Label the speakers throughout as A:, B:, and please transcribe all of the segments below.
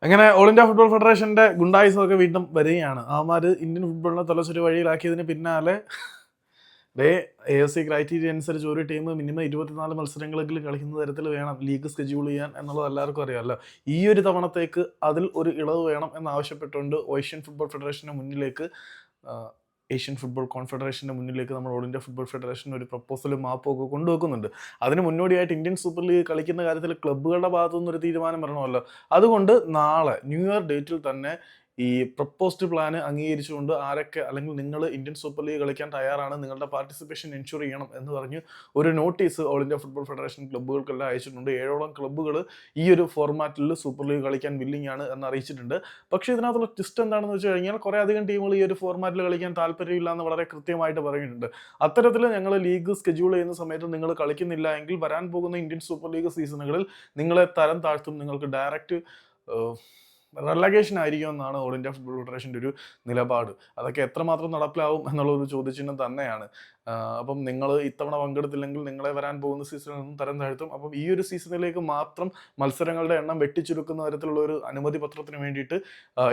A: അങ്ങനെ all India football ഫെഡറേഷന്റെ ഗുണ്ടായിസമൊക്കെ വീണ്ടും വരികയാണ്. അവന്മാർ ഇന്ത്യൻ ഫുട്ബോളിനെ തലച്ചൊരു വഴിയിലാക്കിയതിന് പിന്നാലെ AFC ക്രൈറ്റീരിയ അനുസരിച്ച് ഒരു ടീം മിനിമം 24 മത്സരങ്ങളെങ്കിലും കളിക്കുന്ന തരത്തിൽ വേണം ലീഗ് സ്കെഡ്യൂൾ ചെയ്യാൻ എന്നുള്ളത് എല്ലാവർക്കും അറിയാമല്ലോ. ഈ ഒരു തവണത്തേക്ക് അതിൽ ഒരു ഇളവ് വേണം എന്നാവശ്യപ്പെട്ടുകൊണ്ട് ഏഷ്യൻ ഫുട്ബോൾ ഫെഡറേഷന് മുന്നിലേക്ക് ഏഷ്യൻ ഫുട്ബോൾ കോൺഫെഡറേഷൻ്റെ മുന്നിലേക്ക് നമ്മൾ ഓൾ ഇന്ത്യ ഫുട്ബോൾ ഫെഡറേഷൻ ഒരു പ്രപ്പോസലും മാപ്പും ഒക്കെ കൊണ്ടുവെക്കുന്നുണ്ട്. അതിന് മുന്നോടിയായിട്ട് ഇന്ത്യൻ സൂപ്പർ ലീഗ് കളിക്കുന്ന കാര്യത്തിൽ ക്ലബ്ബുകളുടെ ഭാഗത്തു നിന്നൊരു തീരുമാനം വരണമല്ലോ. അതുകൊണ്ട് നാളെ ന്യൂ ഇയർ ഡേറ്റിൽ തന്നെ ഈ പ്രപ്പോസ്ഡ് പ്ലാന് അംഗീകരിച്ചുകൊണ്ട് ആരൊക്കെ അല്ലെങ്കിൽ നിങ്ങൾ ഇന്ത്യൻ സൂപ്പർ ലീഗ് കളിക്കാൻ തയ്യാറാണ്, നിങ്ങളുടെ പാർട്ടിസിപ്പേഷൻ എൻഷുർ ചെയ്യണം എന്ന് പറഞ്ഞ് ഒരു notice all India football federation ക്ലബ്ബുകൾക്കെല്ലാം അയച്ചിട്ടുണ്ട്. 7ഓളം ക്ലബ്ബുകൾ ഈ ഒരു ഫോർമാറ്റിൽ സൂപ്പർ ലീഗ് കളിക്കാൻ വില്ലിംഗ് ആണ് എന്ന് അറിയിച്ചിട്ടുണ്ട്. പക്ഷേ ഇതിനകത്തുള്ള ട്വിസ്റ്റ് എന്താണെന്ന് വെച്ച് കഴിഞ്ഞാൽ കുറേ അധികം ടീമുകൾ ഈ ഒരു ഫോർമാറ്റിൽ കളിക്കാൻ താല്പര്യമില്ല എന്ന് വളരെ കൃത്യമായിട്ട് പറയുന്നുണ്ട്. അത്തരത്തിൽ ഞങ്ങൾ ലീഗ് സ്കെഡ്യൂൾ ചെയ്യുന്ന സമയത്ത് നിങ്ങൾ കളിക്കുന്നില്ല എങ്കിൽ വരാൻ പോകുന്ന ഇന്ത്യൻ സൂപ്പർ ലീഗ് സീസണുകളിൽ നിങ്ങളെ തരം താഴ്ത്തും, നിങ്ങൾക്ക് ഡയറക്റ്റ് റെലഗേഷൻ ആയിരിക്കും എന്നാണ് ഓൾ ഇന്ത്യ ഫുട്ബോൾ ഫെഡറേഷൻ്റെ ഒരു നിലപാട്. അതൊക്കെ എത്രമാത്രം നടപ്പിലാവും എന്നുള്ളൊരു ചോദ്യചിഹ്നം തന്നെയാണ്. അപ്പം നിങ്ങൾ ഇത്തവണ പങ്കെടുത്തില്ലെങ്കിൽ നിങ്ങളെ വരാൻ പോകുന്ന സീസണിൽ നിന്നും തരം താഴ്ത്തും. അപ്പം ഈ ഒരു സീസണിലേക്ക് മാത്രം മത്സരങ്ങളുടെ എണ്ണം വെട്ടിച്ചുരുക്കുന്ന തരത്തിലുള്ള ഒരു അനുമതി പത്രത്തിന് വേണ്ടിയിട്ട്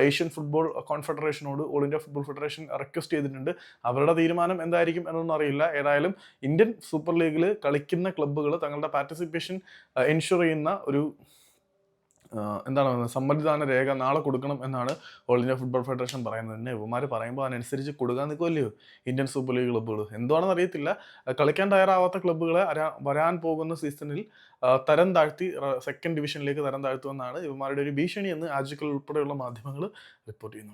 A: ഏഷ്യൻ ഫുട്ബോൾ കോൺഫെഡറേഷനോട് all India football federation request ചെയ്തിട്ടുണ്ട്. അവരുടെ തീരുമാനം എന്തായിരിക്കും എന്നൊന്നും അറിയില്ല. ഏതായാലും ഇന്ത്യൻ സൂപ്പർ ലീഗിൽ കളിക്കുന്ന ക്ലബ്ബുകൾ തങ്ങളുടെ പാർട്ടിസിപ്പേഷൻ എൻഷുർ ചെയ്യുന്ന ഒരു സമ്മതിദാന രേഖ നാളെ കൊടുക്കണം എന്നാണ് ഓൾ ഇന്ത്യ ഫുട്ബോൾ ഫെഡറേഷൻ പറയുന്നത്. തന്നെ ഇവന്മാർ പറയുമ്പോൾ അതിനനുസരിച്ച് കൊടുക്കാൻ നിൽക്കുമല്ലയോ ഇന്ത്യൻ സൂപ്പർ ലീഗ് ക്ലബ്ബുകൾ. എന്താണെന്ന് അറിയത്തില്ല. കളിക്കാൻ തയ്യാറാവാത്ത ക്ലബ്ബുകളെ വരാൻ പോകുന്ന സീസണിൽ തരം താഴ്ത്തി സെക്കൻഡ് ഡിവിഷനിലേക്ക് തരം താഴ്ത്തുമെന്നാണ് ഇവന്മാരുടെ ഒരു ഭീഷണി എന്ന് ആജുക്കൾ ഉൾപ്പെടെയുള്ള മാധ്യമങ്ങൾ റിപ്പോർട്ട് ചെയ്യുന്നുണ്ട്.